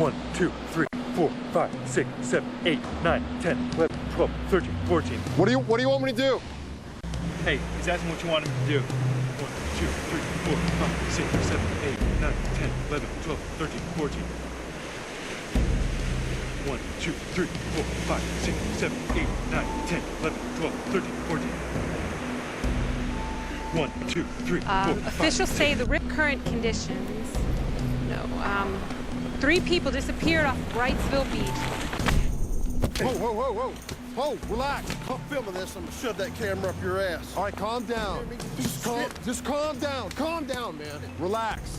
1, 2, 3, 4, 5, 6, 7, 8, 9, 10, 11, 12, 13, 14. What do you want me to do? Hey, he's asking what you want him to do. 1, 2, 3, 4, 5, 6, 7, 8, 9, 10, 11, 12, 13, 14. 1, 2, 3, 4, 5, 6, 7, 8, 9, 10, 11, 12, 13, 14. 1, 2, 3, 4, 5, Officials 6. say the rip current conditions. No, 3 people disappeared off Wrightsville Beach. Whoa, relax. I'm filming this. I'm gonna shove that camera up your ass. All right, calm down. Just calm down. Calm down, man. Relax.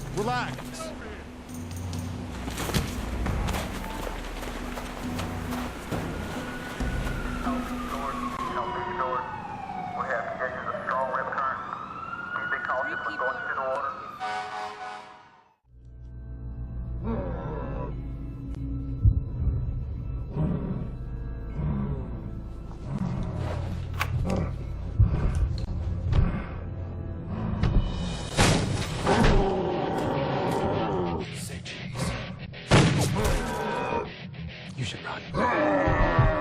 You should run.